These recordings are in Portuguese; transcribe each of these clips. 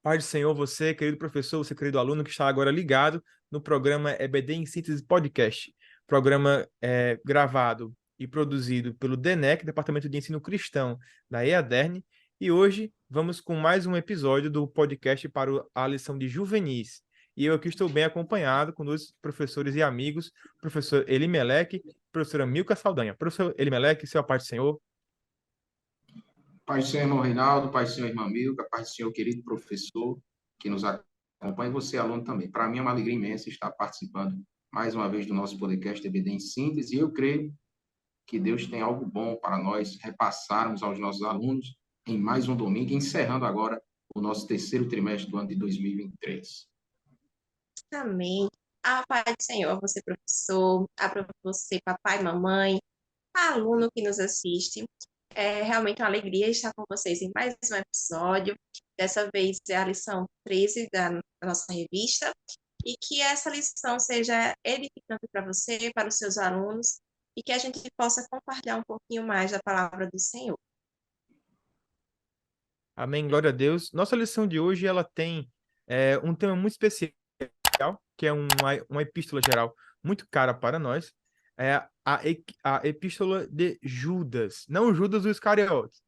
Paz do Senhor, você, querido professor, você, querido aluno, que está agora ligado no programa EBD em Síntese Podcast. Programa gravado e produzido pelo DENEC, Departamento de Ensino Cristão da EADERN. E hoje vamos com mais um episódio do podcast para a lição de juvenis. E eu aqui estou bem acompanhado com dois professores e amigos, professor Elimelec e professora Milka Saldanha. Professor Elimelec, seu Paz do Senhor. Paz do Senhor, irmão Reinaldo, paz do Senhor, irmã Milka, paz do Senhor, querido professor que nos acompanha, e você, aluno, também. Para mim é uma alegria imensa estar participando mais uma vez do nosso podcast EBD em Síntese, e eu creio que Deus tem algo bom para nós repassarmos aos nossos alunos em mais um domingo, encerrando agora o nosso terceiro trimestre do ano de 2023. Amém. A paz do Senhor, a você, professor, a você, papai, mamãe, aluno que nos assiste. É realmente uma alegria estar com vocês em mais um episódio. Dessa vez é a lição 13 da nossa revista. E que essa lição seja edificante para você, para os seus alunos, e que a gente possa compartilhar um pouquinho mais da palavra do Senhor. Amém, glória a Deus. Nossa lição de hoje ela tem um tema muito especial, que é uma epístola geral muito cara para nós, é a epístola de Judas. Não Judas o Iscariotes,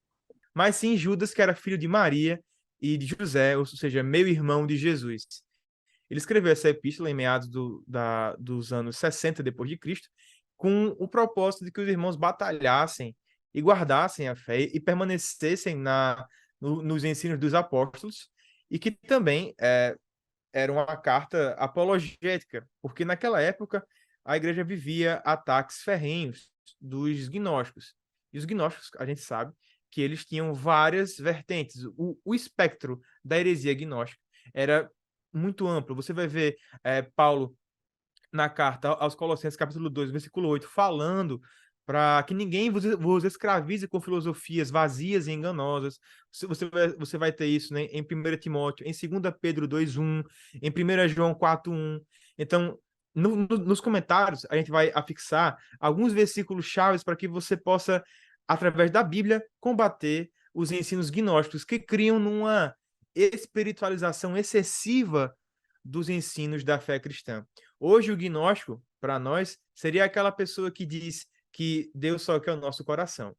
mas sim Judas, que era filho de Maria e de José, ou seja, meio-irmão de Jesus. Ele escreveu essa epístola em meados dos anos 60 depois de Cristo, com o propósito de que os irmãos batalhassem e guardassem a fé e permanecessem nos ensinos dos apóstolos, e que também era uma carta apologética, porque naquela época a igreja vivia ataques ferrenhos dos gnósticos. E os gnósticos, a gente sabe que eles tinham várias vertentes. O espectro da heresia gnóstica era muito amplo. Você vai ver Paulo na carta aos Colossenses, capítulo 2, versículo 8, falando para que ninguém vos escravize com filosofias vazias e enganosas. Você vai ter isso, né, em 1 Timóteo, em 2 Pedro 2:1, em 1 João 4:1. Então, nos comentários, a gente vai afixar alguns versículos chaves para que você possa, através da Bíblia, combater os ensinos gnósticos que criam numa espiritualização excessiva dos ensinos da fé cristã. Hoje, o gnóstico, para nós, seria aquela pessoa que diz que Deus só quer o nosso coração.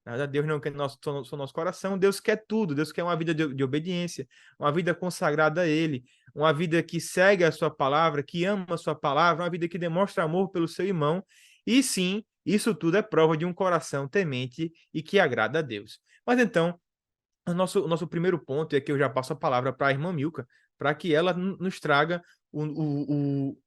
Na verdade, Deus não quer só o nosso coração, Deus quer tudo. Deus quer uma vida de obediência, uma vida consagrada a Ele, uma vida que segue a sua palavra, que ama a sua palavra, uma vida que demonstra amor pelo seu irmão. E sim, isso tudo é prova de um coração temente e que agrada a Deus. Mas então, o nosso primeiro ponto é que eu já passo a palavra para a irmã Milka, para que ela nos traga o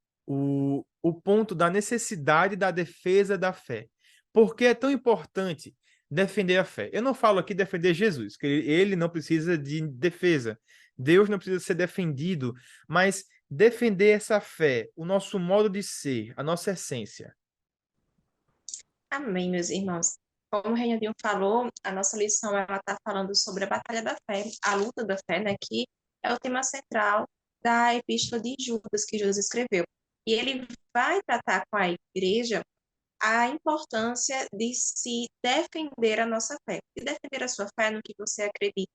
ponto da necessidade da defesa da fé. Por que é tão importante defender a fé? Eu não falo aqui defender Jesus, que ele não precisa de defesa. Deus não precisa ser defendido, mas defender essa fé, o nosso modo de ser, a nossa essência. Amém, meus irmãos. Como o Reinaldinho falou, a nossa lição ela está falando sobre a batalha da fé, a luta da fé, né, que é o tema central da epístola de Judas, que Judas escreveu. E ele vai tratar com a igreja a importância de se defender a nossa fé, de defender a sua fé no que você acredita.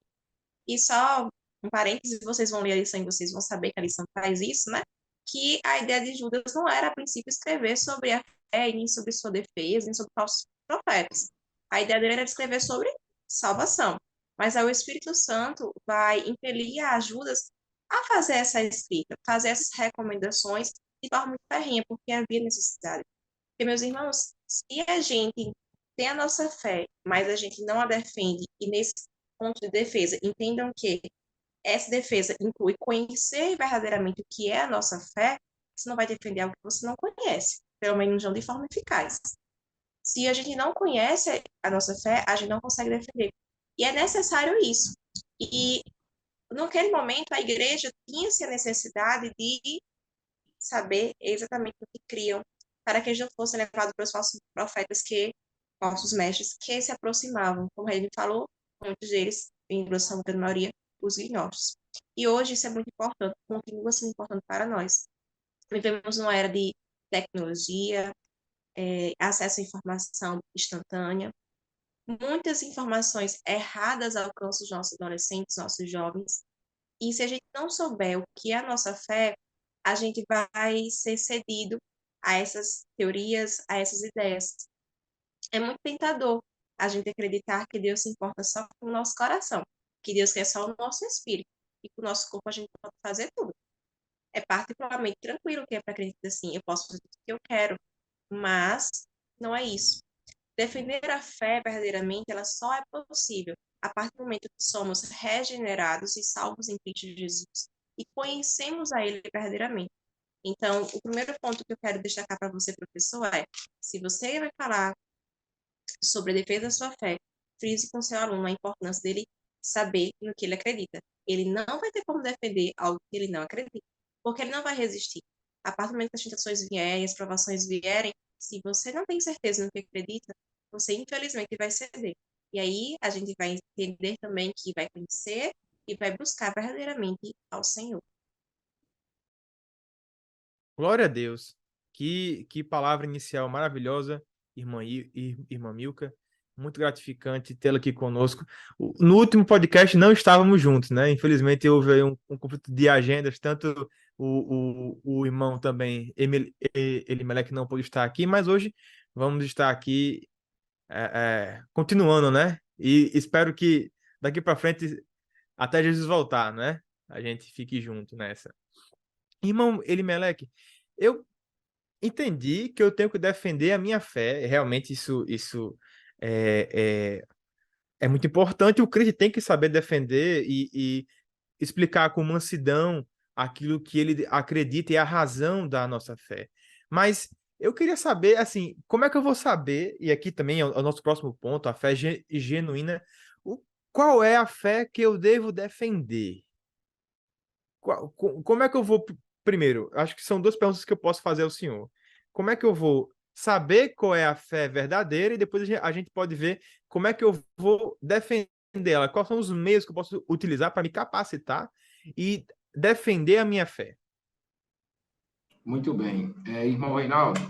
E só um parênteses, vocês vão ler a lição e vocês vão saber que a lição faz isso, né? Que a ideia de Judas não era, a princípio, escrever sobre a fé, nem sobre sua defesa, nem sobre falsos profetas. A ideia dele era escrever sobre salvação. Mas aí o Espírito Santo vai impelir a Judas a fazer essa escrita, fazer essas recomendações de forma muito ferrenha, porque havia necessidade. Porque, meus irmãos, se a gente tem a nossa fé, mas a gente não a defende, e nesse ponto de defesa, entendam que essa defesa inclui conhecer verdadeiramente o que é a nossa fé, você não vai defender algo que você não conhece, pelo menos não de forma eficaz. Se a gente não conhece a nossa fé, a gente não consegue defender. E é necessário isso. E naquele momento a igreja tinha-se a necessidade de saber exatamente o que criam, para que eles não fossem levados para os falsos profetas, falsos mestres, que se aproximavam. Como ele falou, muitos deles, em grossa maioria, os gnósticos. E hoje isso é muito importante, continua sendo importante para nós. Vivemos numa era de tecnologia, acesso à informação instantânea. Muitas informações erradas alcançam os nossos adolescentes, nossos jovens, E se a gente não souber o que é a nossa fé, a gente vai ser cedido a essas teorias, a essas ideias. É muito tentador a gente acreditar que Deus se importa só com o nosso coração, que Deus quer só o nosso espírito, e com o nosso corpo a gente pode fazer tudo. É particularmente tranquilo que é para acreditar assim, eu posso fazer tudo o que eu quero, mas não é isso. Defender a fé verdadeiramente, ela só é possível a partir do momento que somos regenerados e salvos em Cristo Jesus e conhecemos a Ele verdadeiramente. Então, o primeiro ponto que eu quero destacar para você, professor, é: se você vai falar sobre a defesa da sua fé, frise com seu aluno a importância dele saber no que ele acredita. Ele não vai ter como defender algo que ele não acredita, porque ele não vai resistir. A partir do momento que as tentações vierem, as provações vierem, se você não tem certeza no que acredita, você infelizmente vai ceder. E aí a gente vai entender também que vai conhecer e vai buscar verdadeiramente ao Senhor. Glória a Deus. Que palavra inicial maravilhosa, irmã Milka. Muito gratificante tê-la aqui conosco. No último podcast não estávamos juntos, né? Infelizmente houve aí um conflito de agendas, tanto o irmão também, Elimelec, não pôde estar aqui, mas hoje vamos estar aqui continuando, né? E espero que daqui para frente, até Jesus voltar, né? A gente fique junto nessa. Irmão Elimelec, eu entendi que eu tenho que defender a minha fé. Realmente isso é, é muito importante. O crente tem que saber defender e explicar com mansidão aquilo que ele acredita e a razão da nossa fé. Mas eu queria saber, assim, como é que eu vou saber, e aqui também é o nosso próximo ponto, a fé genuína, qual é a fé que eu devo defender? Como é que eu vou. Primeiro, acho que são duas perguntas que eu posso fazer ao senhor. Como é que eu vou saber qual é a fé verdadeira e depois a gente pode ver como é que eu vou defender ela? Quais são os meios que eu posso utilizar para me capacitar e defender a minha fé? Muito bem. Irmão Reinaldo,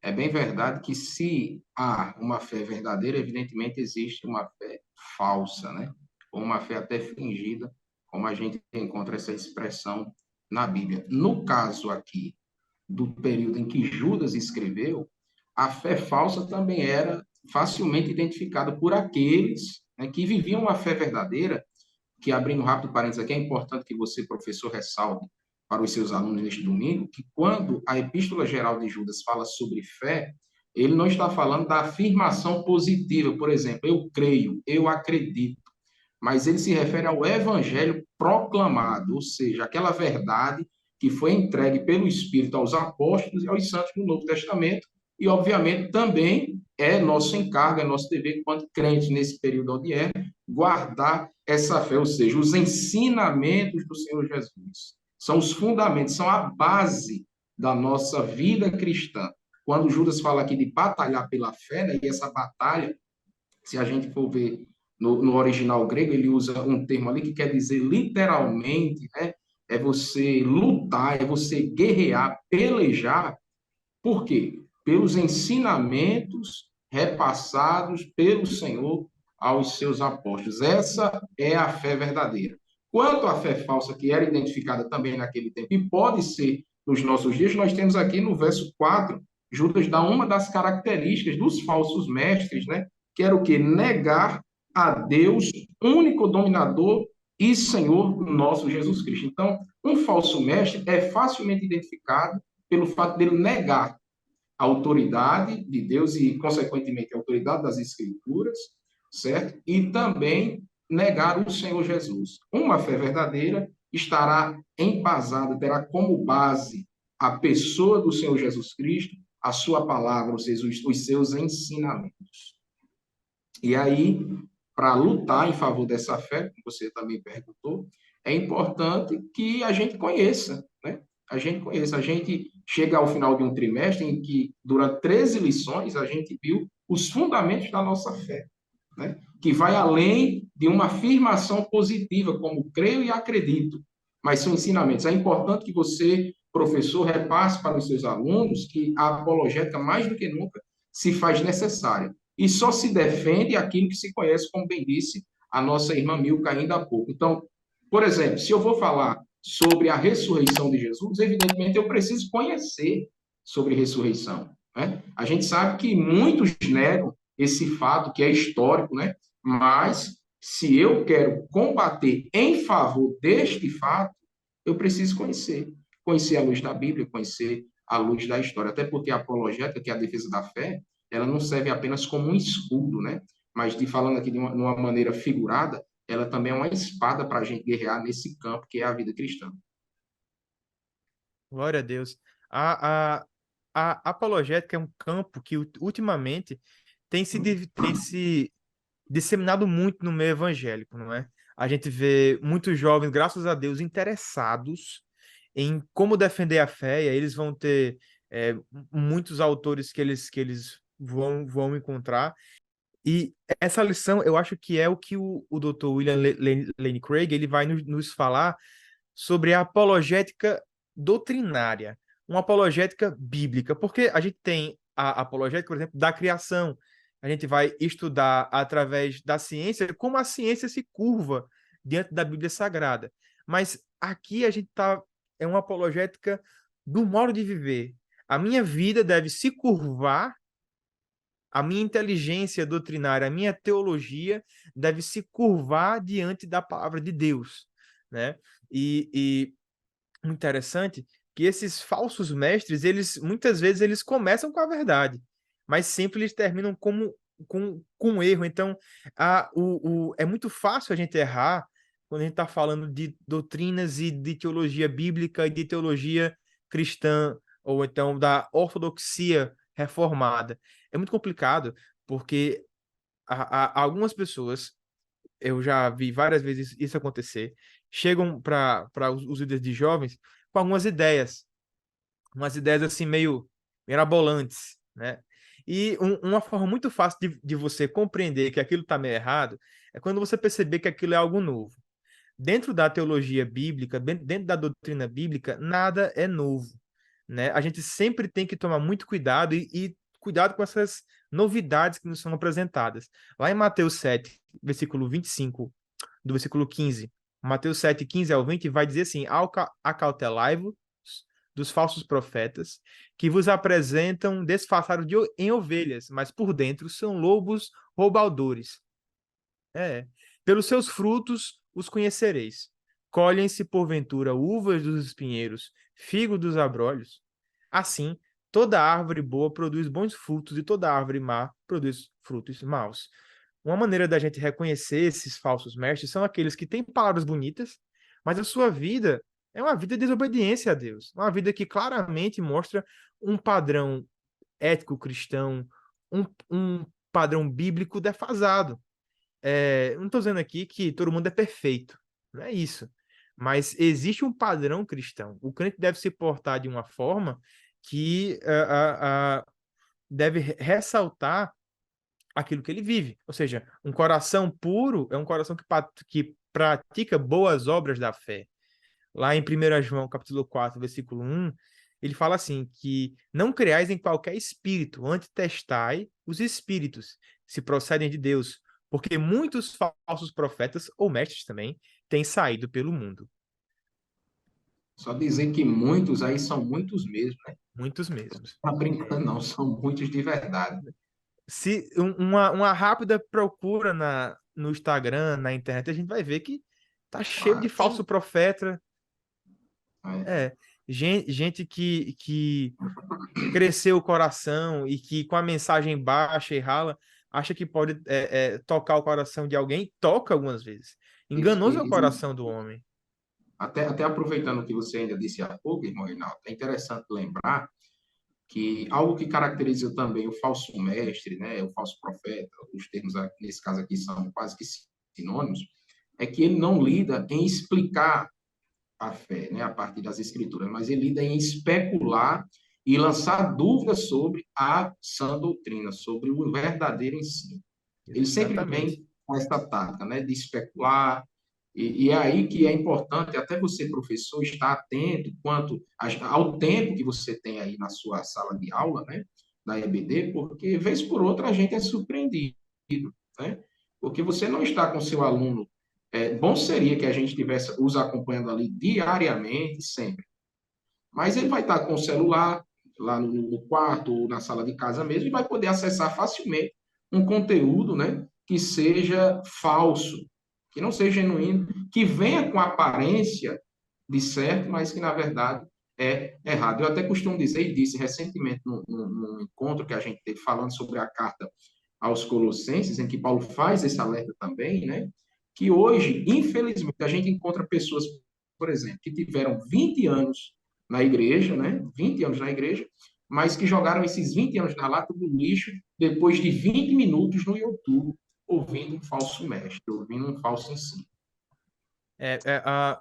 é bem verdade que se há uma fé verdadeira, evidentemente existe uma fé falsa, né? Ou uma fé até fingida, como a gente encontra essa expressão na Bíblia. No caso aqui do período em que Judas escreveu, a fé falsa também era facilmente identificada por aqueles, né, que viviam uma fé verdadeira, que, abrindo um rápido parênteses aqui, é importante que você, professor, ressalte para os seus alunos neste domingo, que quando a Epístola Geral de Judas fala sobre fé, ele não está falando da afirmação positiva, por exemplo, eu creio, eu acredito, mas ele se refere ao evangelho proclamado, ou seja, aquela verdade que foi entregue pelo Espírito aos apóstolos e aos santos do Novo Testamento, e, obviamente, também é nosso encargo, é nosso dever, enquanto crentes nesse período onde guardar essa fé, ou seja, os ensinamentos do Senhor Jesus. São os fundamentos, são a base da nossa vida cristã. Quando Judas fala aqui de batalhar pela fé, né, e essa batalha, se a gente for ver no original grego, ele usa um termo ali que quer dizer literalmente, né, é você lutar, é você guerrear, pelejar. Por quê? Pelos ensinamentos repassados pelo Senhor aos seus apóstolos. Essa é a fé verdadeira. Quanto à fé falsa, que era identificada também naquele tempo, e pode ser nos nossos dias, nós temos aqui no verso 4, Judas dá uma das características dos falsos mestres, né? Que era o quê? Negar a Deus, único dominador e Senhor nosso Jesus Cristo. Então, um falso mestre é facilmente identificado pelo fato dele negar a autoridade de Deus e, consequentemente, a autoridade das Escrituras, certo? E também negar o Senhor Jesus. Uma fé verdadeira estará embasada, terá como base a pessoa do Senhor Jesus Cristo, a sua palavra, ou seja, os seus ensinamentos. E aí, para lutar em favor dessa fé, como você também perguntou, é importante que a gente conheça, né? A gente chega ao final de um trimestre em que, durante 13 lições, a gente viu os fundamentos da nossa fé, né? Que vai além de uma afirmação positiva, como creio e acredito, mas são ensinamentos. É importante que você, professor, repasse para os seus alunos que a apologética, mais do que nunca, se faz necessária. E só se defende aquilo que se conhece, como bem disse a nossa irmã Milka ainda há pouco. Então, Por exemplo, se eu vou falar sobre a ressurreição de Jesus, evidentemente eu preciso conhecer sobre ressurreição, né? A gente sabe que muitos negam esse fato que é histórico, né? Mas se eu quero combater em favor deste fato, eu preciso conhecer a luz da Bíblia, conhecer à luz da história. Até porque a apologética, que é a defesa da fé, ela não serve apenas como um escudo, né? Mas, falando aqui de uma maneira figurada, ela também é uma espada para a gente guerrear nesse campo que é a vida cristã. Glória a Deus. A, a, a apologética é um campo que ultimamente tem se disseminado muito no meio evangélico, não é? A gente vê muitos jovens, graças a Deus, interessados em como defender a fé, e aí eles vão ter muitos autores que eles vão encontrar. E essa lição, eu acho que é o que o Dr. William Lane Craig ele vai nos falar sobre a apologética doutrinária, uma apologética bíblica, porque a gente tem a apologética, por exemplo, da criação. A gente vai estudar através da ciência como a ciência se curva diante da Bíblia Sagrada. Mas aqui a gente tá é uma apologética do modo de viver. A minha vida deve se curvar, a minha inteligência doutrinária, a minha teologia deve se curvar diante da palavra de Deus, né? E interessante que esses falsos mestres, eles muitas vezes eles começam com a verdade, mas sempre eles terminam com um erro. Então, é muito fácil a gente errar quando a gente está falando de doutrinas e de teologia bíblica e de teologia cristã, ou então da ortodoxia reformada. É muito complicado, porque algumas pessoas, eu já vi várias vezes isso acontecer, chegam para os líderes de jovens com algumas ideias, umas ideias assim meio mirabolantes, né? E uma forma muito fácil de você compreender que aquilo está meio errado é quando você perceber que aquilo é algo novo. Dentro da teologia bíblica, dentro da doutrina bíblica, nada é novo, né? A gente sempre tem que tomar muito cuidado e cuidado com essas novidades que nos são apresentadas. Lá em Mateus 7, versículo 25, do versículo 15, Mateus 7, 15 ao 20, vai dizer assim: acautelai-vos dos falsos profetas, que vos apresentam disfarçados em ovelhas, mas por dentro são lobos roubadores. É. Pelos seus frutos os conhecereis. Colhem-se, porventura, uvas dos espinheiros, figo dos abrolhos. Assim, toda árvore boa produz bons frutos e toda árvore má produz frutos maus. Uma maneira da gente reconhecer esses falsos mestres são aqueles que têm palavras bonitas, mas a sua vida é uma vida de desobediência a Deus. Uma vida que claramente mostra um padrão ético cristão, um padrão bíblico defasado. Não estou dizendo aqui que todo mundo é perfeito, não é isso. Mas existe um padrão cristão. O crente deve se portar de uma forma que deve ressaltar aquilo que ele vive. Ou seja, um coração puro é um coração que pratica boas obras da fé. Lá em 1 João, capítulo 4, versículo 1, ele fala assim, que não creais em qualquer espírito, antes testai os espíritos, se procedem de Deus, porque muitos falsos profetas, ou mestres também, têm saído pelo mundo. Só dizer que muitos aí são muitos mesmo, né? Muitos mesmos. Não está brincando, não, são muitos de verdade. Se uma rápida procura no Instagram, na internet, a gente vai ver que tá cheio de Claro. falso profeta. É. Gente que cresceu o coração e que com a mensagem baixa e rala, acha que pode tocar o coração de alguém, toca algumas vezes. Isso, Enganoso é o coração do homem. até aproveitando o que você ainda disse há pouco, irmão Reinaldo, é interessante lembrar que algo que caracteriza também o falso mestre, né, o falso profeta, os termos nesse caso aqui são quase que sinônimos, é que ele não lida em explicar a fé, né, a partir das escrituras, mas ele lida em especular e lançar dúvidas sobre a sã doutrina, sobre o verdadeiro ensino. Ele sempre Exatamente. vem com essa tática, né, de especular, e é aí que é importante, até você, professor, estar atento quanto ao tempo que você tem aí na sua sala de aula, né, da EBD, porque, vez por outra, a gente é surpreendido, né? Porque você não está com seu aluno Bom seria que a gente tivesse os acompanhando ali diariamente, sempre. Mas ele vai estar com o celular lá no quarto ou na sala de casa mesmo e vai poder acessar facilmente um conteúdo, né, que seja falso, que não seja genuíno, que venha com aparência de certo, mas que na verdade é errado. Eu até costumo dizer, e disse recentemente num encontro que a gente teve falando sobre a carta aos Colossenses, em que Paulo faz esse alerta também, né? Que hoje, infelizmente, a gente encontra pessoas, por exemplo, que tiveram 20 anos na igreja, né? 20 anos na igreja, mas que jogaram esses 20 anos na lata do lixo depois de 20 minutos no YouTube, ouvindo um falso mestre, ouvindo um falso ensino.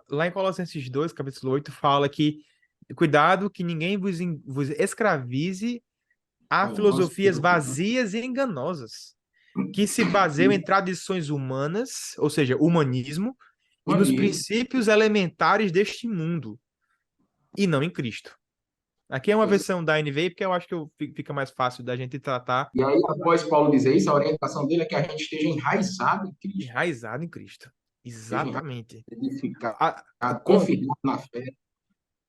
Lá em Colossenses 2, capítulo 8, fala que cuidado que ninguém vos escravize a filosofias vazias e enganosas, que se baseiam em tradições humanas, ou seja, humanismo, e nos princípios elementares deste mundo, e não em Cristo. Aqui é uma versão da NVI, porque eu acho que fica mais fácil da gente tratar. E aí, após Paulo dizer isso, a orientação dele é que a gente esteja enraizado em Cristo. Enraizado em Cristo. Exatamente. Edificado, confirmado na fé.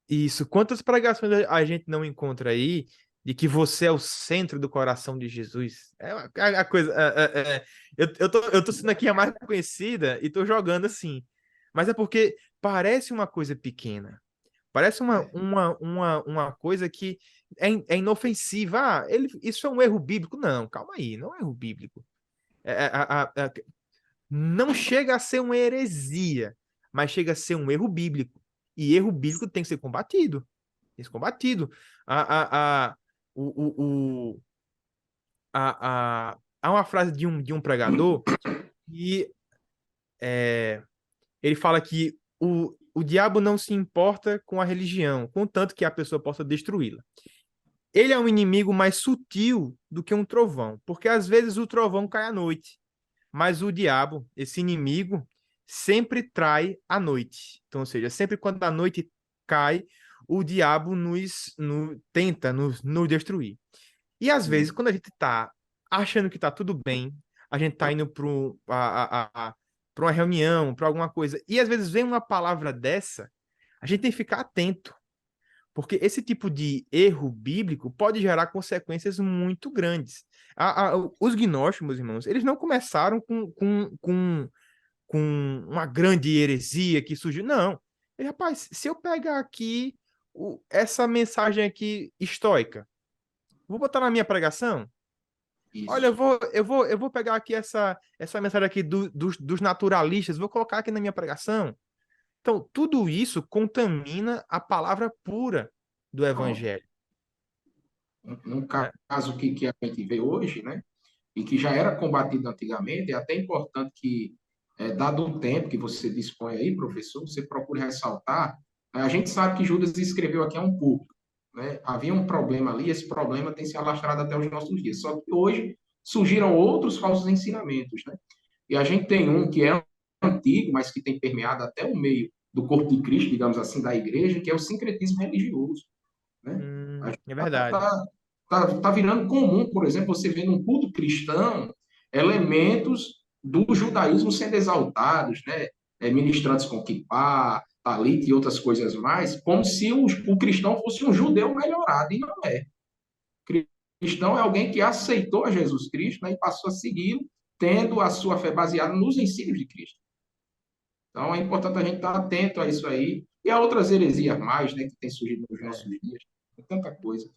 Isso. Quantas pregações a gente não encontra aí de que você é o centro do coração de Jesus? É a coisa. Eu tô sendo aqui a mais conhecida e tô jogando assim. Mas é porque parece uma coisa pequena. Parece uma coisa que é inofensiva. Isso é um erro bíblico. Não, calma aí, não é um erro bíblico. Não chega a ser uma heresia, mas chega a ser um erro bíblico. E erro bíblico tem que ser combatido. Tem que ser combatido. A, a, a, o, há uma frase de um pregador que ele fala que o diabo não se importa com a religião, contanto que a pessoa possa destruí-la. Ele é um inimigo mais sutil do que um trovão, porque às vezes o trovão cai à noite, mas o diabo, esse inimigo, sempre trai à noite. Então, ou seja, sempre quando a noite cai, o diabo tenta nos destruir. E às vezes, quando a gente está achando que está tudo bem, a gente está indo para uma reunião, para alguma coisa, e às vezes vem uma palavra dessa, a gente tem que ficar atento, porque esse tipo de erro bíblico pode gerar consequências muito grandes. Os gnósticos, meus irmãos, eles não começaram com uma grande heresia que surgiu. Não. E, rapaz, se eu pegar aqui essa mensagem aqui estoica, vou botar na minha pregação. Isso. Olha, eu vou pegar aqui essa mensagem aqui dos naturalistas, vou colocar aqui na minha pregação. Então, tudo isso contamina a palavra pura do evangelho. Um caso que a gente vê hoje, né? E que já era combatido antigamente, é até importante que, dado o tempo que você dispõe aí, professor, você procure ressaltar. A gente sabe que Judas escreveu aqui a um público, né? Havia um problema ali, esse problema tem se alastrado até os nossos dias. Só que hoje surgiram outros falsos ensinamentos, né? E a gente tem um que é antigo, mas que tem permeado até o meio do corpo de Cristo, digamos assim, da igreja, que é o sincretismo religioso, né? É verdade. Tá virando comum, por exemplo, você vê num culto cristão elementos do judaísmo sendo exaltados, né? Ministrantes com kippah, talit e outras coisas mais, como se o cristão fosse um judeu melhorado, e não é. Cristão é alguém que aceitou a Jesus Cristo, né, e passou a segui-lo, tendo a sua fé baseada nos ensinos de Cristo. Então é importante a gente estar atento a isso aí, e a outras heresias mais, né, que tem surgido nos nossos dias. Tem tanta coisa.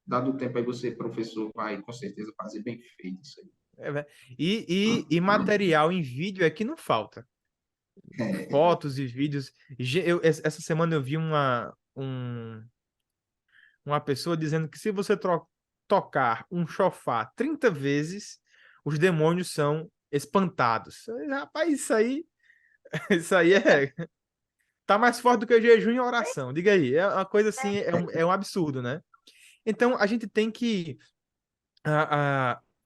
Dado o tempo aí, você, professor, vai com certeza fazer bem feito isso aí. E material em vídeo é que não falta. Fotos e vídeos. Essa semana eu vi uma pessoa dizendo que se você tocar um chofar 30 vezes, os demônios são espantados. Rapaz, isso aí tá mais forte do que o jejum e oração. Diga aí, é uma coisa assim, é um absurdo, né? Então a gente tem que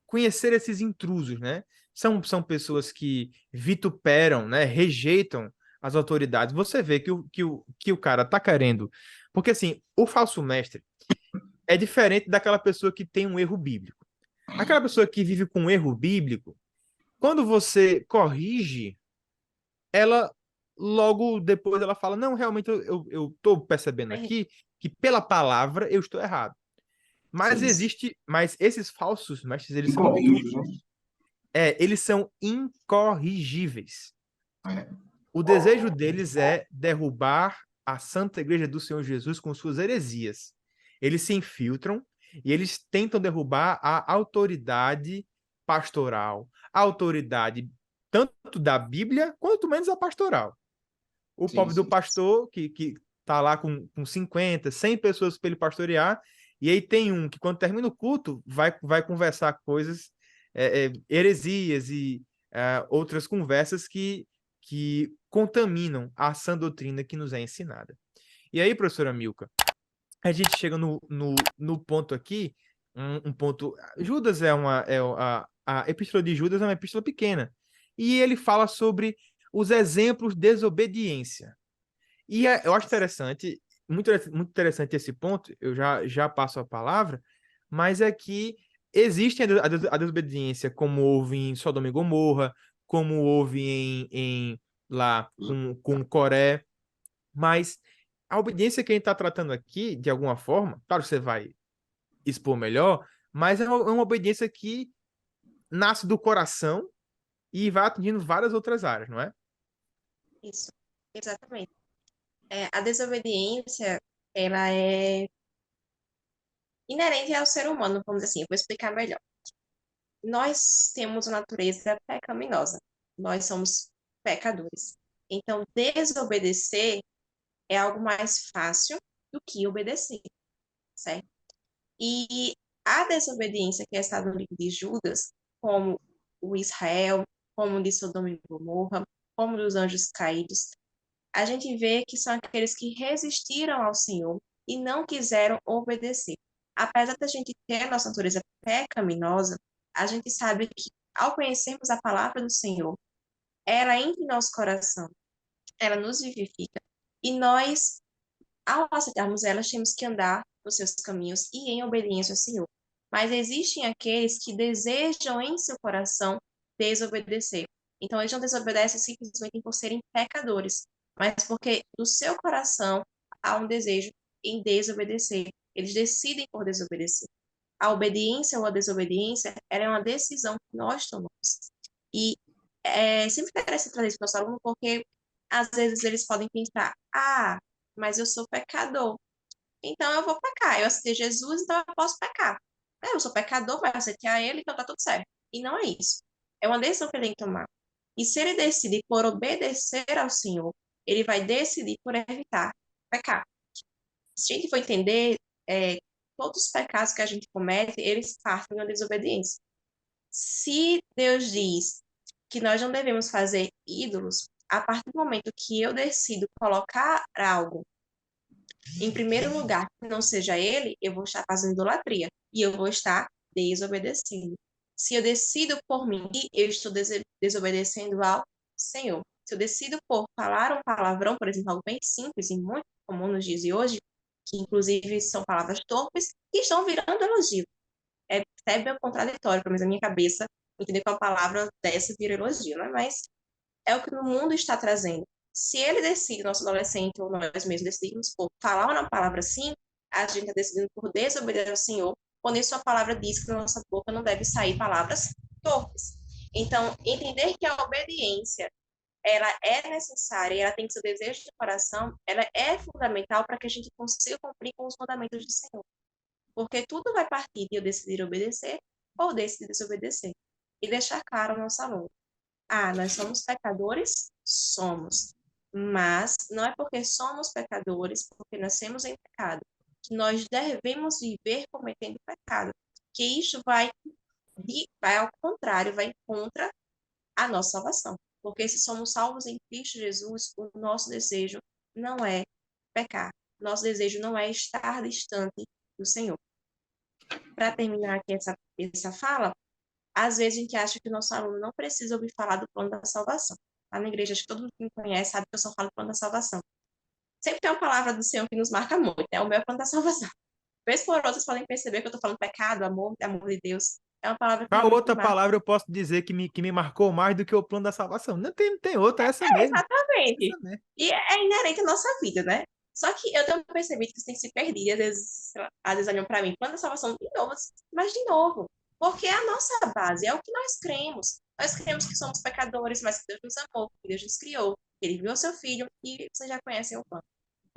conhecer esses intrusos, né? São pessoas que vituperam, né? Rejeitam as autoridades. Você vê que o cara tá querendo. Porque assim, o falso mestre é diferente daquela pessoa que tem um erro bíblico. Aquela pessoa que vive com um erro bíblico, quando você corrige ela logo depois ela fala, não, realmente eu tô percebendo aqui que pela palavra eu estou errado. Sim. Mas esses falsos mestres, eles E são corrige, intrussos. né? Eles são incorrigíveis. É. O desejo deles é derrubar a Santa Igreja do Senhor Jesus com suas heresias. Eles se infiltram e eles tentam derrubar a autoridade pastoral, a autoridade tanto da Bíblia quanto menos a pastoral. O Sim, pobre do sim. pastor, que tá lá com 50, 100 pessoas para ele pastorear, e aí tem um que, quando termina o culto, vai conversar coisas, heresias e outras conversas que contaminam a sã doutrina que nos é ensinada. E aí, professora Milka, a gente chega no ponto aqui, um ponto. Judas a epístola de Judas é uma epístola pequena. E ele fala sobre os exemplos de desobediência. Eu acho interessante, muito interessante esse ponto, eu já passo a palavra, mas é que existe a desobediência como houve em Sodoma e Gomorra, como houve lá com Coré, mas a obediência que a gente está tratando aqui, de alguma forma, claro que você vai expor melhor, mas é uma obediência que nasce do coração e vai atingindo várias outras áreas, não é? Isso, exatamente. A desobediência, ela é inerente ao ser humano, vamos dizer assim. Eu vou explicar melhor. Nós temos uma natureza pecaminosa. Nós somos pecadores. Então, desobedecer é algo mais fácil do que obedecer, certo? E a desobediência que está no livro de Judas, como o Israel, como o de Sodoma e Gomorra, como dos anjos caídos, a gente vê que são aqueles que resistiram ao Senhor e não quiseram obedecer. Apesar da gente ter a nossa natureza pecaminosa, a gente sabe que ao conhecermos a palavra do Senhor, ela entra em nosso coração, ela nos vivifica e nós, ao aceitarmos ela, temos que andar nos seus caminhos e em obediência ao Senhor. Mas existem aqueles que desejam em seu coração desobedecer. Então, eles não desobedecem simplesmente por serem pecadores, mas porque do seu coração há um desejo em desobedecer. Eles decidem por desobedecer. A obediência ou a desobediência, ela é uma decisão que nós tomamos. E é sempre interessante trazer isso para o nosso aluno, porque às vezes eles podem pensar, mas eu sou pecador, então eu vou pecar. Eu aceitei Jesus, então eu posso pecar. Eu sou pecador, mas eu aceitei a ele, então tá tudo certo. E não é isso. É uma decisão que ele tem que tomar. E se ele decidir por obedecer ao Senhor, ele vai decidir por evitar pecar. Se a gente for entender, todos os pecados que a gente comete, eles partem da desobediência. Se Deus diz que nós não devemos fazer ídolos, a partir do momento que eu decido colocar algo em primeiro lugar que não seja ele, eu vou estar fazendo idolatria e eu vou estar desobedecendo. Se eu decido por mim, eu estou desobedecendo ao Senhor. Se eu decido por falar um palavrão, por exemplo, algo bem simples e muito comum nos dias de hoje, que inclusive são palavras torpes, que estão virando elogio. É até bem contraditório, pelo menos na minha cabeça, entender que uma palavra dessa vira elogio, né? Mas é o que o mundo está trazendo. Se ele decide, nosso adolescente ou nós mesmos decidimos por falar uma palavra assim, a gente está decidindo por desobedecer ao Senhor, quando isso a palavra diz que da nossa boca não deve sair palavras torpes. Então, entender que a obediência ela é necessária e ela tem que ser o desejo do coração, ela é fundamental para que a gente consiga cumprir com os mandamentos do Senhor. Porque tudo vai partir de eu decidir obedecer ou decidir desobedecer. E deixar claro ao nosso aluno. Nós somos pecadores? Somos. Mas não é porque somos pecadores, porque nascemos em pecado, que nós devemos viver cometendo pecado. Que isso vai ao contrário, vai contra a nossa salvação. Porque se somos salvos em Cristo Jesus, o nosso desejo não é pecar. Nosso desejo não é estar distante do Senhor. Para terminar aqui essa fala, às vezes a gente acha que o nosso aluno não precisa ouvir falar do plano da salvação. Lá na igreja, acho que todo mundo que me conhece sabe que eu só falo do plano da salvação. Sempre tem uma palavra do Senhor que nos marca muito, é o meu plano da salvação. Vez por outra, vocês podem perceber que eu estou falando pecado, amor, amor de Deus. É uma palavra que Qual realmente me outra marca. palavra eu posso dizer que me marcou mais do que o plano da salvação? Não tem outra, é essa É, mesmo. exatamente. Essa mesmo. E é inerente à nossa vida, né? Só que eu tenho percebido que isso tem se perdido, e às vezes, sei lá, às vezes olham para mim, plano da salvação de novo, mas de novo. Porque é a nossa base, é o que nós cremos. Nós cremos que somos pecadores, mas que Deus nos amou, que Deus nos criou, que Ele enviou seu Filho, e vocês já conhecem o plano.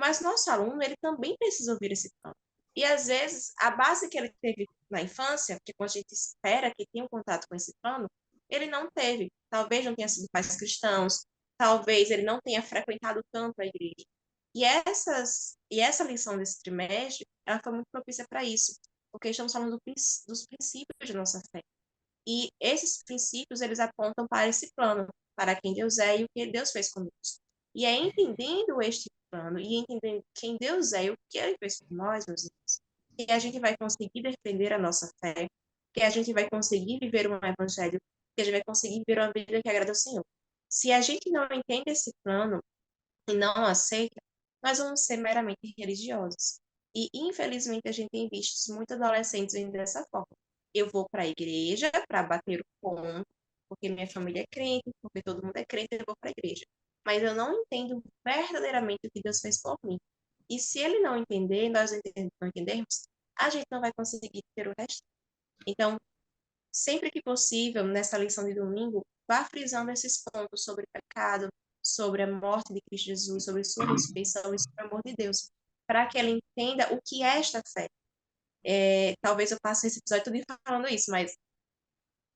Mas nosso aluno, ele também precisa ouvir esse plano. E às vezes, a base que ele teve na infância, que quando a gente espera que tenha um contato com esse plano, ele não teve. Talvez não tenha sido pais cristãos, talvez ele não tenha frequentado tanto a igreja. E essa lição desse trimestre, ela foi muito propícia para isso, porque estamos falando dos princípios da nossa fé. E esses princípios, eles apontam para esse plano, para quem Deus é e o que Deus fez conosco. E é entendendo este plano e entendendo quem Deus é e o que Ele fez por nós, meus irmãos, que a gente vai conseguir defender a nossa fé, que a gente vai conseguir viver um evangelho, que a gente vai conseguir viver uma vida que agrada ao Senhor. Se a gente não entende esse plano e não aceita, nós vamos ser meramente religiosos. E, infelizmente, a gente tem visto muitos adolescentes indo dessa forma. Eu vou para a igreja para bater o ponto, porque minha família é crente, porque todo mundo é crente, eu vou para a igreja. Mas eu não entendo verdadeiramente o que Deus fez por mim. E se ele não entender, nós não entendermos, a gente não vai conseguir ter o resto. Então, sempre que possível, nessa lição de domingo, vá frisando esses pontos sobre o pecado, sobre a morte de Cristo Jesus, sobre sua ressurreição e sobre o amor de Deus, para que ela entenda o que é esta fé. Talvez eu passe esse episódio todo falando isso, mas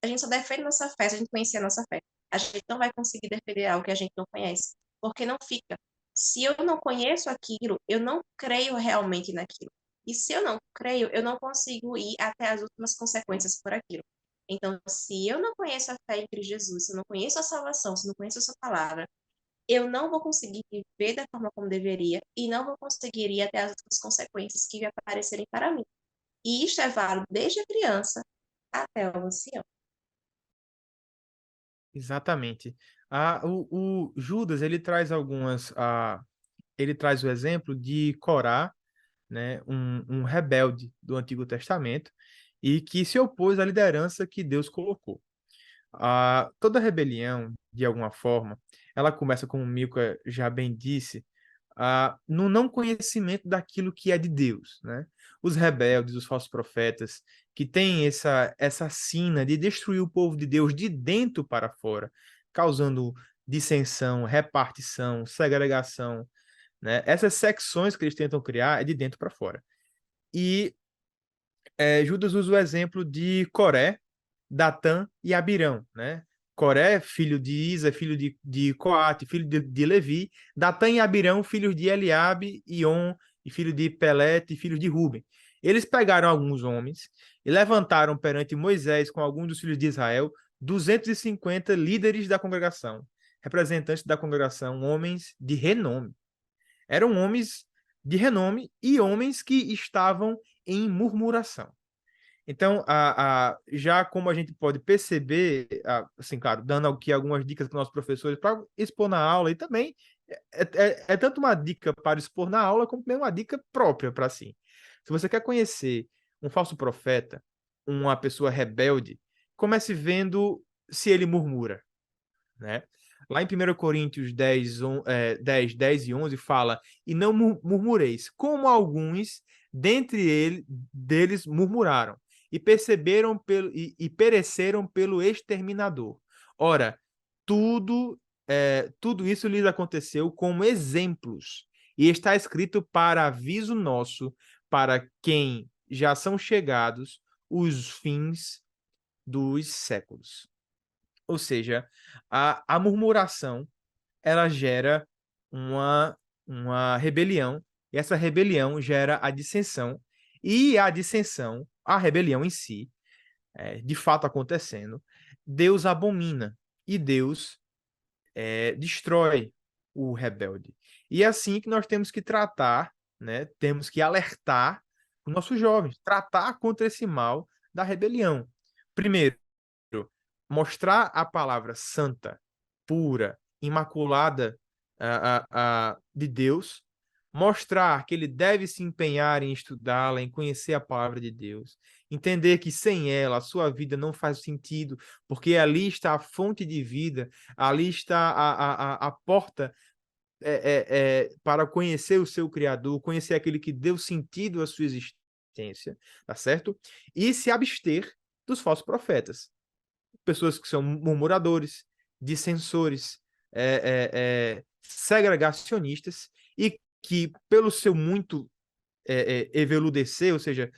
a gente só defende nossa fé se a gente conhecer a nossa fé. A gente não vai conseguir defender algo que a gente não conhece, porque não fica. Se eu não conheço aquilo, eu não creio realmente naquilo. E se eu não creio, eu não consigo ir até as últimas consequências por aquilo. Então, se eu não conheço a fé em Cristo Jesus, se eu não conheço a salvação, se eu não conheço a sua palavra, eu não vou conseguir viver da forma como deveria e não vou conseguir ir até as últimas consequências que aparecerem para mim. E isto é válido desde a criança até o ancião. Exatamente. O Judas, ele traz ele traz o exemplo de Corá, né, um rebelde do Antigo Testamento, e que se opôs à liderança que Deus colocou. Toda rebelião, de alguma forma, ela começa, como Milka já bem disse, no não conhecimento daquilo que é de Deus, né? Os rebeldes, os falsos profetas, que têm essa sina de destruir o povo de Deus de dentro para fora, causando dissensão, repartição, segregação, né? Essas secções que eles tentam criar é de dentro para fora. E Judas usa o exemplo de Coré, Datã e Abirão, né? Coré, filho de Isa, filho de Coate, filho de Levi. Datã e Abirão, filhos de Eliabe, Ion, e filho de Pelete, e filhos de Ruben. Eles pegaram alguns homens e levantaram perante Moisés com alguns dos filhos de Israel 250 líderes da congregação, representantes da congregação, homens de renome. Eram homens de renome e homens que estavam em murmuração. Então, já como a gente pode perceber, assim, claro, dando aqui algumas dicas para os nossos professores para expor na aula, e também é tanto uma dica para expor na aula, como também uma dica própria para si. Se você quer conhecer um falso profeta, uma pessoa rebelde, comece vendo se ele murmura, né? Lá em 1 Coríntios 10 e 11 fala: E não murmureis, como alguns deles murmuraram, e perceberam e pereceram pelo exterminador. Ora, tudo isso lhes aconteceu como exemplos, e está escrito para aviso nosso, para quem já são chegados os fins dos séculos. Ou seja, a murmuração ela gera uma rebelião, e essa rebelião gera a dissensão, e a dissensão, a rebelião em si, de fato acontecendo, Deus abomina, e Deus destrói o rebelde. E é assim que nós temos que tratar, né? Temos que alertar os nossos jovens, tratar contra esse mal da rebelião. Primeiro, mostrar a palavra santa, pura, imaculada de Deus, mostrar que ele deve se empenhar em estudá-la, em conhecer a palavra de Deus, entender que sem ela a sua vida não faz sentido, porque ali está a fonte de vida, ali está a porta para conhecer o seu Criador, conhecer aquele que deu sentido à sua existência, tá certo? E se abster dos falsos profetas, pessoas que são murmuradores, dissensores, segregacionistas e que, pelo seu muito eveludecer, ou seja,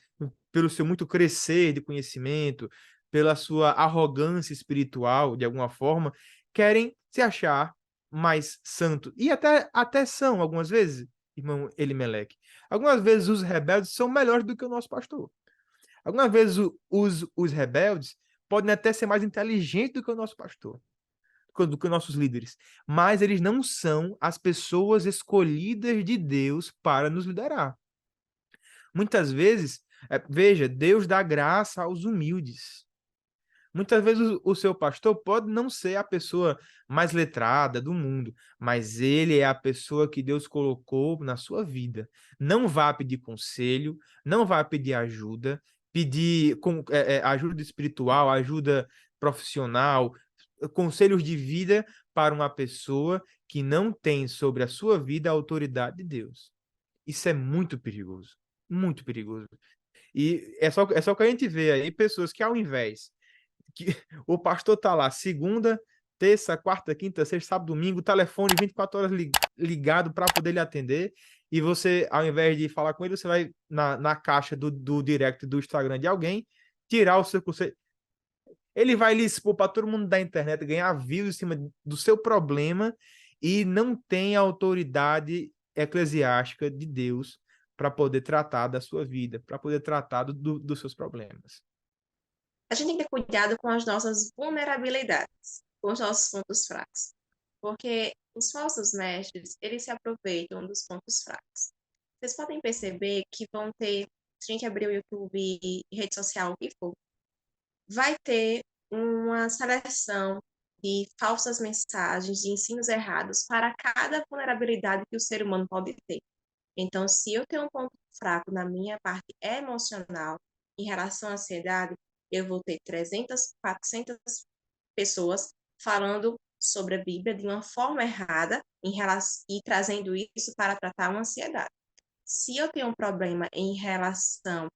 pelo seu muito crescer de conhecimento, pela sua arrogância espiritual, de alguma forma, querem se achar mais santo. E até são, algumas vezes, irmão Elimeleque. Algumas vezes os rebeldes são melhores do que o nosso pastor. Algumas vezes os rebeldes podem até ser mais inteligentes do que o nosso pastor, do que os nossos líderes, mas eles não são as pessoas escolhidas de Deus para nos liderar. Muitas vezes, veja, Deus dá graça aos humildes. Muitas vezes o seu pastor pode não ser a pessoa mais letrada do mundo, mas ele é a pessoa que Deus colocou na sua vida. Não vá pedir conselho, não vá pedir ajuda, pedir ajuda espiritual, ajuda profissional, conselhos de vida para uma pessoa que não tem sobre a sua vida a autoridade de Deus. Isso é muito perigoso, muito perigoso. E é só que a gente vê aí pessoas que, ao invés que o pastor tá lá segunda, terça, quarta, quinta, sexta, sábado, domingo, telefone 24 horas ligado para poder lhe atender, e você, ao invés de falar com ele, você vai na caixa do direct do Instagram de alguém, tirar o seu conselho. Ele vai lhe expor para todo mundo da internet, ganhar views em cima do seu problema e não tem a autoridade eclesiástica de Deus para poder tratar da sua vida, para poder tratar dos seus problemas. A gente tem que ter cuidado com as nossas vulnerabilidades, com os nossos pontos fracos, porque os falsos mestres, eles se aproveitam dos pontos fracos. Vocês podem perceber que vão ter, se a gente abrir o YouTube, rede social, o que for, vai ter uma seleção de falsas mensagens, de ensinos errados para cada vulnerabilidade que o ser humano pode ter. Então, se eu tenho um ponto fraco na minha parte emocional em relação à ansiedade, eu vou ter 300, 400 pessoas falando sobre a Bíblia de uma forma errada e trazendo isso para tratar uma ansiedade. Se eu tenho um problema em relação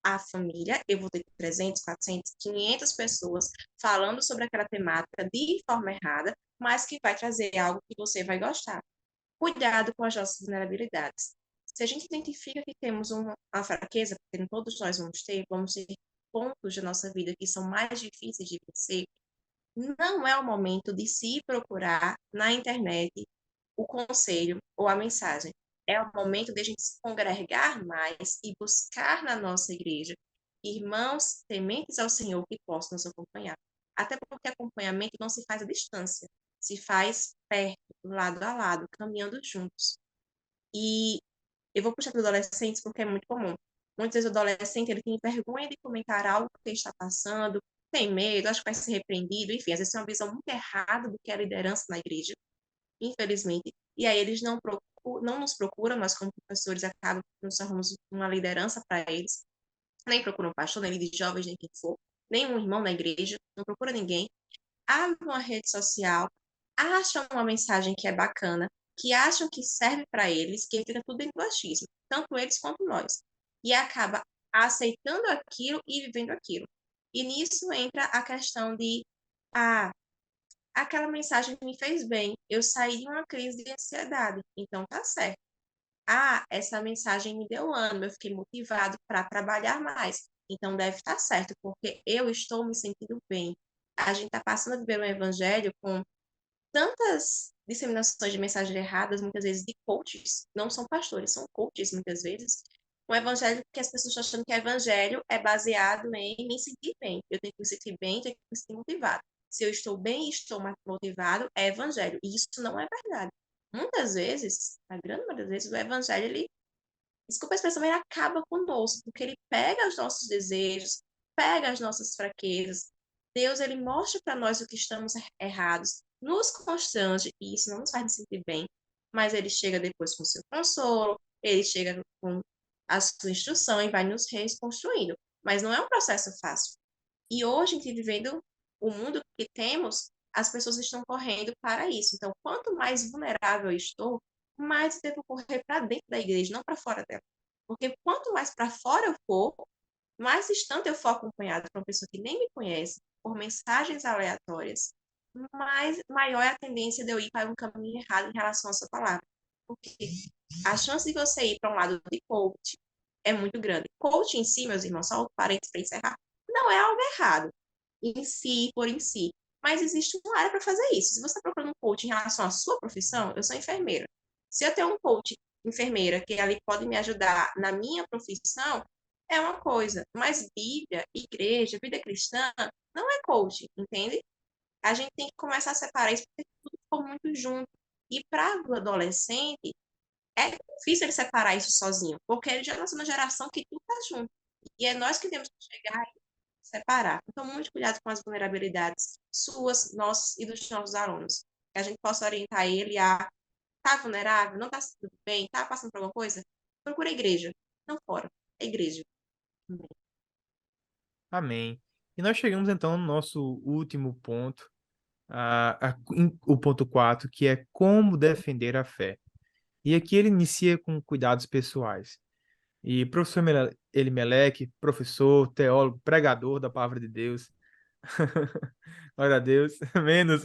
à família, eu vou ter 300, 400, 500 pessoas falando sobre aquela temática de forma errada, mas que vai trazer algo que você vai gostar. Cuidado com as nossas vulnerabilidades. Se a gente identifica que temos uma fraqueza, porque todos nós vamos ter pontos da nossa vida que são mais difíceis de vencer, não é o momento de se procurar na internet o conselho ou a mensagem. É o momento de a gente se congregar mais e buscar na nossa igreja irmãos tementes ao Senhor que possam nos acompanhar. Até porque acompanhamento não se faz à distância, se faz perto, lado a lado, caminhando juntos. E eu vou puxar para os adolescentes porque é muito comum. Muitas vezes o adolescente ele tem vergonha de comentar algo que está passando, tem medo, acha que vai ser repreendido, enfim, às vezes tem uma visão muito errada do que é a liderança na igreja, infelizmente. E aí eles não nos procuram, nós como professores acabamos nos tornamos uma liderança para eles, nem procuram pastor, nem líder de jovens, nem quem for, nem um irmão na igreja, não procura ninguém. Abrem uma rede social, acham uma mensagem que é bacana, que acham que serve para eles, que fica tudo dentro do achismo, tanto eles quanto nós. E acaba aceitando aquilo e vivendo aquilo. E nisso entra a questão de, aquela mensagem me fez bem, eu saí de uma crise de ansiedade, então tá certo. Essa mensagem me deu ânimo, eu fiquei motivado para trabalhar mais, então deve estar certo, porque eu estou me sentindo bem. A gente está passando a viver um evangelho com tantas disseminações de mensagens erradas, muitas vezes de coaches, não são pastores, são coaches muitas vezes. Um evangelho que as pessoas estão achando que evangelho é baseado em me sentir bem. Eu tenho que me sentir bem, tenho que me sentir motivado. Se eu estou bem e estou motivado, é evangelho. E isso não é verdade. Muitas vezes, a grande maioria das vezes, o evangelho, desculpa a expressão, ele acaba conosco, porque ele pega os nossos desejos, pega as nossas fraquezas. Deus, ele mostra para nós o que estamos errados, nos constrange, e isso não nos faz sentir bem, mas ele chega depois com seu consolo, Ele chega com a sua instrução e vai nos reconstruindo. Mas não é um processo fácil. E hoje, a gente vivendo o mundo que temos, as pessoas estão correndo para isso. Então, quanto mais vulnerável eu estou, mais eu devo correr para dentro da igreja, não para fora dela. Porque quanto mais para fora eu for, mais distante eu for acompanhado por uma pessoa que nem me conhece, por mensagens aleatórias, maior é a tendência de eu ir para um caminho errado em relação à sua palavra. Porque a chance de você ir para um lado de coach é muito grande. Coach em si, meus irmãos, só parênteses para encerrar, não é algo errado em si, por em si. Mas existe uma área para fazer isso. Se você está procurando um coach em relação à sua profissão, eu sou enfermeira. Se eu tenho um coach enfermeira que ali pode me ajudar na minha profissão, é uma coisa. Mas Bíblia, igreja, vida cristã, não é coaching, entende? A gente tem que começar a separar isso porque tudo ficou muito junto. E para o adolescente, é difícil ele separar isso sozinho, porque ele já nasceu numa geração que tudo está junto. E é nós que temos que chegar e separar. Então, muito cuidado com as vulnerabilidades suas, nossas e dos nossos alunos. Que a gente possa orientar ele a tá vulnerável, não tá tudo bem, tá passando por alguma coisa, procura a igreja, não fora, a igreja. Amém. E nós chegamos então no nosso último ponto, o ponto 4, que é como defender a fé. E aqui ele inicia com cuidados pessoais. E professor Elimelec, professor, teólogo, pregador da palavra de Deus. Glória a Deus. Menos.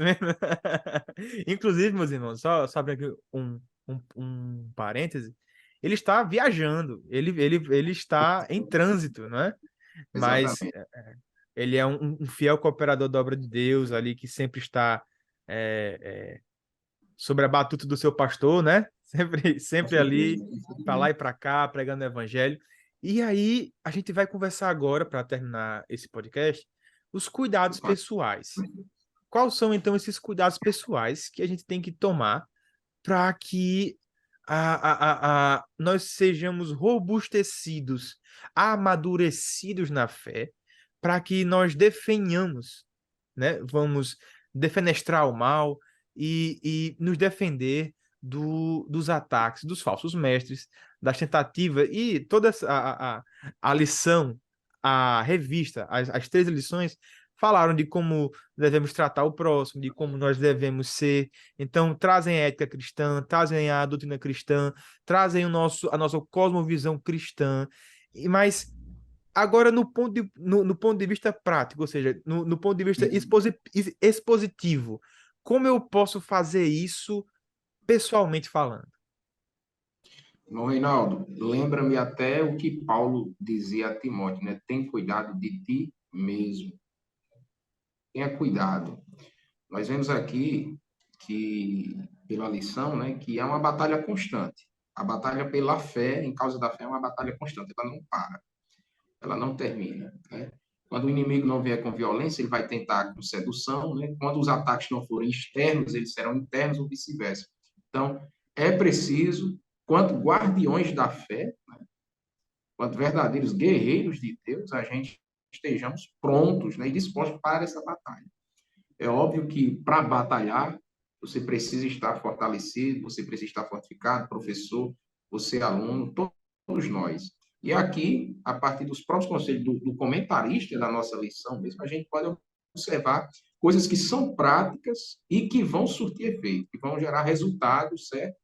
Inclusive, meus irmãos, só abrir aqui um parêntese. Ele está viajando, ele está em trânsito, não é? Mas Exatamente. ele é um fiel cooperador da obra de Deus ali, que sempre está é, é, sobre a batuta do seu pastor, né? Com Sempre certeza, ali, com para lá certeza. e para cá, pregando o evangelho. E aí, a gente vai conversar agora, para terminar esse podcast, os cuidados pessoais. Quais são, então, esses cuidados pessoais que a gente tem que tomar para que nós sejamos robustecidos, amadurecidos na fé, para que nós defenhamos, né? Vamos defenestrar o mal e nos defender dos ataques dos falsos mestres, das tentativas e toda a lição, a revista, as 13 lições falaram de como devemos tratar o próximo, de como nós devemos ser. Então, trazem a ética cristã, trazem a doutrina cristã, trazem a nossa cosmovisão cristã. Mas agora, no ponto de vista prático, ou seja, no ponto de vista expositivo, como eu posso fazer isso pessoalmente falando? Irmão Reinaldo, lembra-me até o que Paulo dizia a Timóteo, né? Tem cuidado de ti mesmo. Tenha cuidado. Nós vemos aqui que, pela lição, né, que é uma batalha constante. A batalha pela fé, em causa da fé, é uma batalha constante. Ela não para, ela não termina, né? Quando o inimigo não vier com violência, ele vai tentar com sedução, né? Quando os ataques não forem externos, eles serão internos ou vice-versa. Então, é preciso, quanto guardiões da fé, quanto verdadeiros guerreiros de Deus, a gente estejamos prontos, né, e dispostos para essa batalha. É óbvio que para batalhar, você precisa estar fortalecido, você precisa estar fortificado, professor, você aluno, todos nós. E aqui, a partir dos próprios conselhos do comentarista da nossa lição mesmo, a gente pode observar coisas que são práticas e que vão surtir efeito, que vão gerar resultados, certo?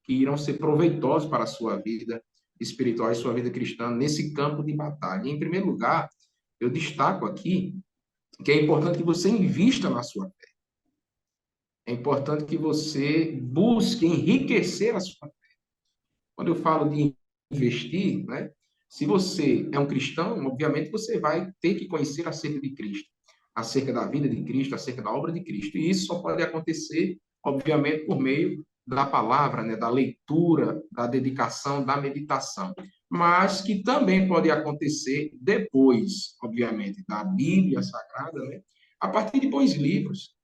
Que irão ser proveitosos para a sua vida espiritual e sua vida cristã nesse campo de batalha. Em primeiro lugar, eu destaco aqui que é importante que você invista na sua fé. É importante que você busque enriquecer a sua fé. Quando eu falo de investir, né? Se você é um cristão, obviamente você vai ter que conhecer acerca de Cristo, acerca da vida de Cristo, acerca da obra de Cristo. E isso só pode acontecer, obviamente, por meio da palavra, né? Da leitura, da dedicação, da meditação. Mas que também pode acontecer depois, obviamente, da Bíblia Sagrada, né? A partir de bons livros.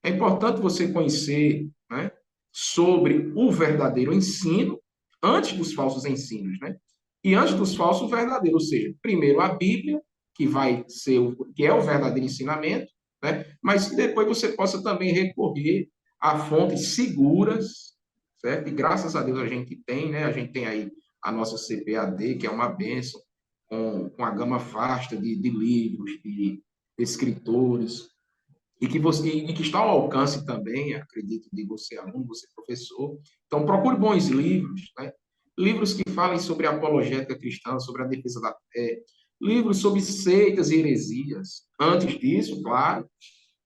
É importante você conhecer, né, sobre o verdadeiro ensino antes dos falsos ensinos, né? E antes dos falsos, o verdadeiro, ou seja, primeiro a Bíblia, que vai ser que é o verdadeiro ensinamento, né? Mas que depois você possa também recorrer a fontes seguras, certo? E graças a Deus a gente tem, né? A gente tem aí a nossa CPAD, que é uma bênção, com a gama vasta de livros, de escritores, e que está ao alcance também, acredito, de você aluno, você professor. Então, procure bons livros, né? Livros que falem sobre a apologética cristã, sobre a defesa da fé, livros sobre seitas e heresias. Antes disso, claro,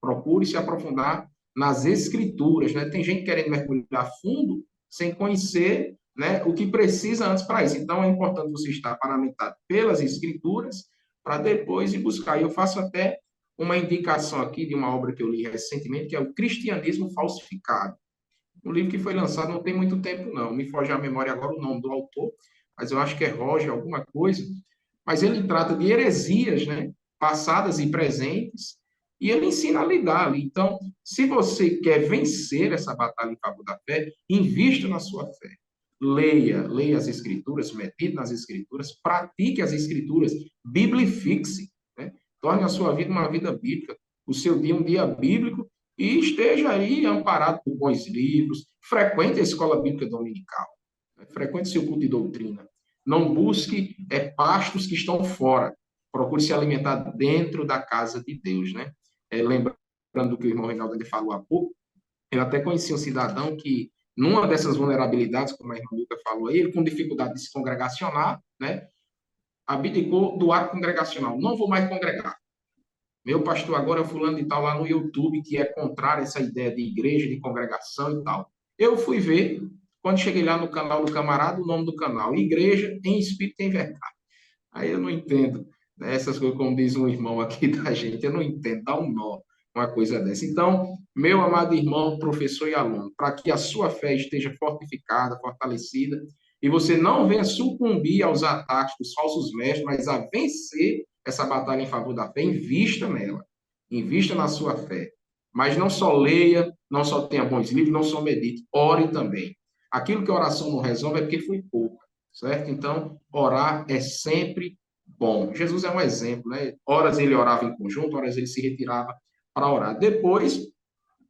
procure se aprofundar nas escrituras, né? Tem gente querendo mergulhar fundo sem conhecer, né, o que precisa antes para isso. Então, é importante você estar paramentado pelas escrituras para depois ir buscar. E eu faço até uma indicação aqui de uma obra que eu li recentemente, que é o Cristianismo Falsificado. Um livro que foi lançado não tem muito tempo, não. Me foge à memória agora o nome do autor, mas eu acho que é Roger, alguma coisa. Mas ele trata de heresias, né, passadas e presentes, e ele ensina a lidar ali. Então, se você quer vencer essa batalha em favor da fé, invista na sua fé. Leia as escrituras, medite nas escrituras, pratique as escrituras, biblifixe, né? Torne a sua vida uma vida bíblica, o seu dia um dia bíblico, e esteja aí amparado por bons livros, frequente a escola bíblica dominical, né? Frequente seu culto de doutrina. Não busque pastos que estão fora. Procure se alimentar dentro da casa de Deus, né? Lembrando do que o irmão Reinaldo ele falou há pouco, eu até conheci um cidadão que, numa dessas vulnerabilidades, como a irmã Luca falou aí, ele com dificuldade de se congregacionar, né? Abdicou do ato congregacional. Não vou mais congregar. Meu pastor agora é fulano de tal lá no YouTube, que é contrário a essa ideia de igreja, de congregação e tal. Eu fui ver, quando cheguei lá no canal do camarada, o nome do canal, Igreja em Espírito e em Verdade. Aí eu não entendo, né, essas coisas, como diz um irmão aqui da gente, eu não entendo, dá um nó uma coisa dessa. Então, meu amado irmão, professor e aluno, para que a sua fé esteja fortificada, fortalecida, e você não venha sucumbir aos ataques dos falsos mestres, mas a vencer essa batalha em favor da fé, invista nela, invista na sua fé. Mas não só leia, não só tenha bons livros, não só medite, ore também. Aquilo que a oração não resolve é porque foi pouco, certo? Então, orar é sempre bom. Jesus é um exemplo, né? Horas ele orava em conjunto, horas ele se retirava para orar. Depois,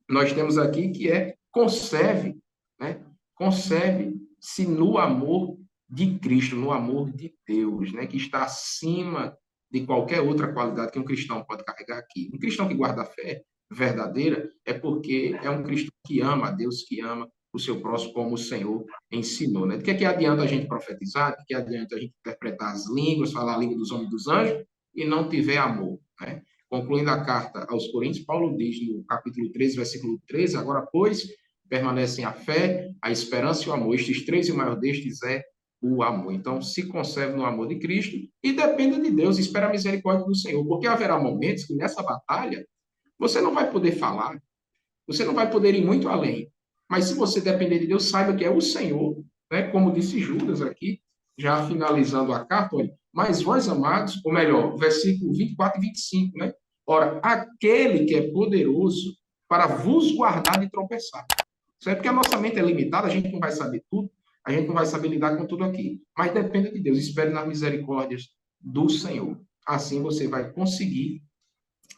nós temos aqui que é conserve, né? Conserve-se no amor de Cristo, no amor de Deus, né? Que está acima de qualquer outra qualidade que um cristão pode carregar aqui. Um cristão que guarda a fé verdadeira é porque é um cristão que ama a Deus, que ama o seu próximo como o Senhor ensinou, né? De que adianta a gente profetizar, de que adianta a gente interpretar as línguas, falar a língua dos homens e dos anjos e não tiver amor, né? Concluindo a carta aos Coríntios, Paulo diz no capítulo 13, versículo 13, agora, pois, permanecem a fé, a esperança e o amor. Estes três, e o maior destes é o amor. Então, se conserve no amor de Cristo e dependa de Deus, espera a misericórdia do Senhor, porque haverá momentos que nessa batalha você não vai poder falar, você não vai poder ir muito além. Mas se você depender de Deus, saiba que é o Senhor, né? Como disse Judas aqui, já finalizando a carta, olha, mas vós, amados, ou melhor, versículo 24 e 25, né? Ora, aquele que é poderoso para vos guardar de tropeçar. Isso é porque a nossa mente é limitada, a gente não vai saber tudo, a gente não vai saber lidar com tudo aqui. Mas depende de Deus, espere nas misericórdias do Senhor. Assim você vai conseguir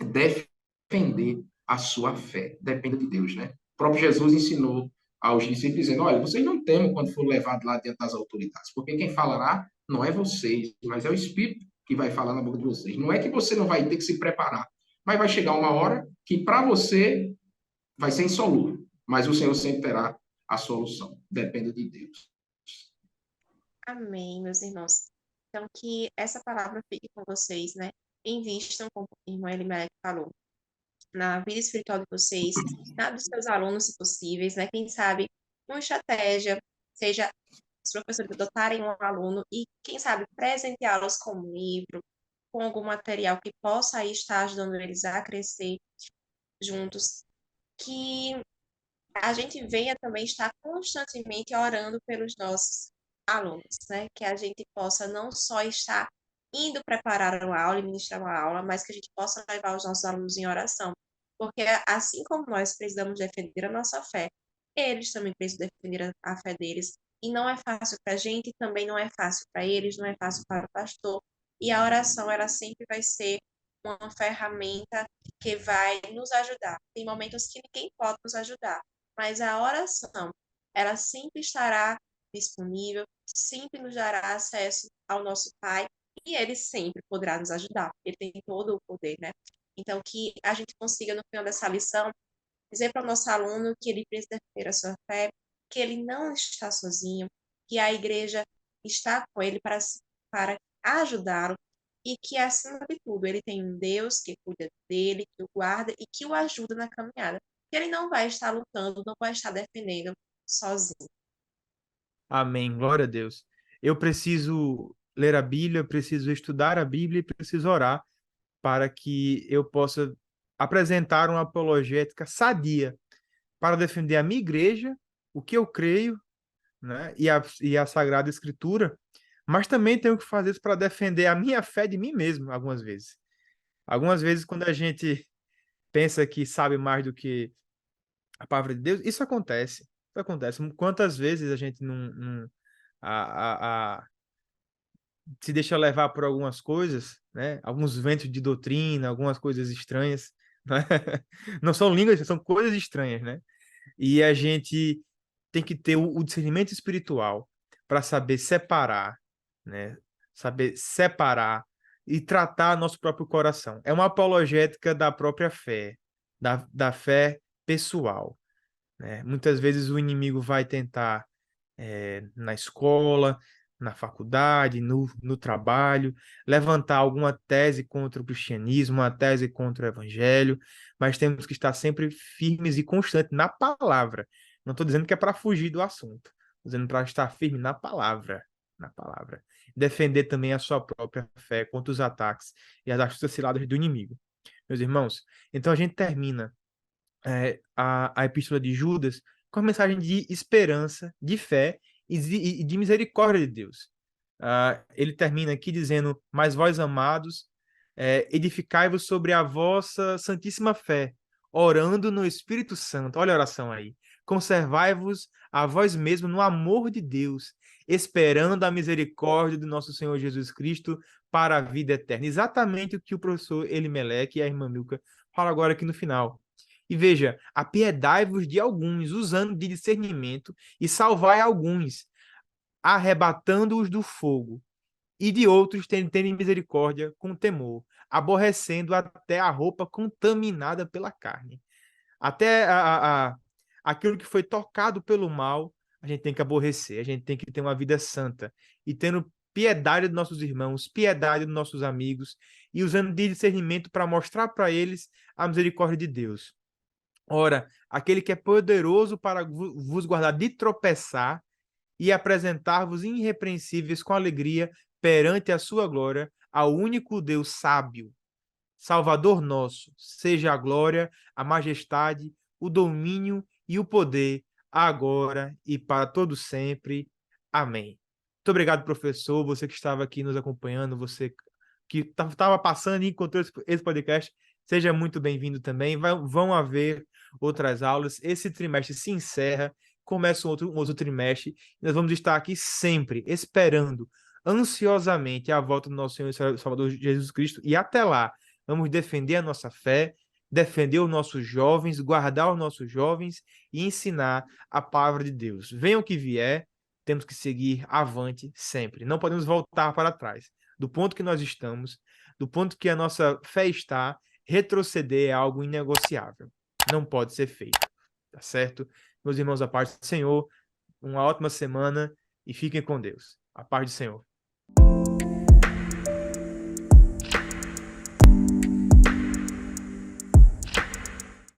defender a sua fé. Depende de Deus, né? O próprio Jesus ensinou aos discípulos, dizendo, olha, vocês não temam quando for levado lá diante das autoridades, porque quem falará não é vocês, mas é o Espírito que vai falar na boca de vocês. Não é que você não vai ter que se preparar, mas vai chegar uma hora que para você vai ser insolúvel, mas o Senhor sempre terá a solução. Depende de Deus. Amém, meus irmãos. Então, que essa palavra fique com vocês, né? Invistam, como o irmão Elimelec falou, na vida espiritual de vocês, na dos seus alunos, se possíveis, né? Quem sabe uma estratégia, seja os professores adotarem um aluno e, quem sabe, presenteá-los com um livro, com algum material que possa aí estar ajudando eles a crescer juntos. Que a gente venha também estar constantemente orando pelos nossos alunos, né? Que a gente possa não só estar indo preparar uma aula e ministrar uma aula, mas que a gente possa levar os nossos alunos em oração. Porque assim como nós precisamos defender a nossa fé, eles também precisam defender a fé deles. E não é fácil para a gente, também não é fácil para eles, não é fácil para o pastor. E a oração, ela sempre vai ser uma ferramenta que vai nos ajudar. Tem momentos que ninguém pode nos ajudar, mas a oração, ela sempre estará disponível, sempre nos dará acesso ao nosso Pai e Ele sempre poderá nos ajudar. Ele tem todo o poder, né? Então, que a gente consiga, no final dessa lição, dizer para o nosso aluno que ele precisa ter a sua fé, que ele não está sozinho, que a igreja está com ele para ajudá-lo e que, acima de tudo, ele tem um Deus que cuida dele, que o guarda e que o ajuda na caminhada. Que ele não vai estar lutando, não vai estar defendendo sozinho. Amém. Glória a Deus. Eu preciso ler a Bíblia, preciso estudar a Bíblia e preciso orar para que eu possa apresentar uma apologética sadia para defender a minha igreja, o que eu creio, né, e a Sagrada Escritura, mas também tenho que fazer isso para defender a minha fé de mim mesmo, algumas vezes. Algumas vezes, quando a gente pensa que sabe mais do que a palavra de Deus, isso acontece. Isso acontece. Quantas vezes a gente a, se deixa levar por algumas coisas, né? Alguns ventos de doutrina, algumas coisas estranhas, né? Não são línguas, são coisas estranhas, né? E a gente tem que ter o discernimento espiritual para saber separar, né? Saber separar e tratar nosso próprio coração. É uma apologética da própria fé, da fé pessoal, né? Muitas vezes o inimigo vai tentar na escola, na faculdade, no trabalho, levantar alguma tese contra o cristianismo, uma tese contra o evangelho, mas temos que estar sempre firmes e constantes na palavra. Não estou dizendo que é para fugir do assunto, estou dizendo para estar firme na palavra, na palavra. Defender também a sua própria fé contra os ataques e as astúcias ciladas do inimigo. Meus irmãos, então a gente termina a epístola de Judas com a mensagem de esperança, de fé e de misericórdia de Deus. Ele termina aqui dizendo: Mas vós, amados, edificai-vos sobre a vossa santíssima fé, orando no Espírito Santo. Olha a oração aí. Conservai-vos a vós mesmos no amor de Deus, esperando a misericórdia do nosso Senhor Jesus Cristo para a vida eterna. Exatamente o que o professor Elimelec e a irmã Milka falam agora aqui no final. E veja, apiedai-vos de alguns, usando de discernimento, e salvai alguns, arrebatando-os do fogo, e de outros tendo misericórdia com temor, aborrecendo até a roupa contaminada pela carne. Até aquilo que foi tocado pelo mal, a gente tem que aborrecer, a gente tem que ter uma vida santa, e tendo piedade dos nossos irmãos, piedade dos nossos amigos, e usando de discernimento para mostrar para eles a misericórdia de Deus. Ora, aquele que é poderoso para vos guardar de tropeçar e apresentar-vos irrepreensíveis com alegria perante a sua glória, ao único Deus sábio, Salvador nosso, seja a glória, a majestade, o domínio e o poder, agora e para todo sempre. Amém. Muito obrigado, professor, você que estava aqui nos acompanhando, você que estava passando e encontrou esse podcast, seja muito bem-vindo também. Vão haver outras aulas. Esse trimestre se encerra, começa um outro trimestre. Nós vamos estar aqui sempre esperando ansiosamente a volta do nosso Senhor e Salvador Jesus Cristo. E até lá, vamos defender a nossa fé, defender os nossos jovens, guardar os nossos jovens e ensinar a palavra de Deus. Venha o que vier, temos que seguir avante sempre. Não podemos voltar para trás. Do ponto que nós estamos, do ponto que a nossa fé está, retroceder é algo inegociável. Não pode ser feito. Tá certo? Meus irmãos, a paz do Senhor, uma ótima semana e fiquem com Deus. A paz do Senhor.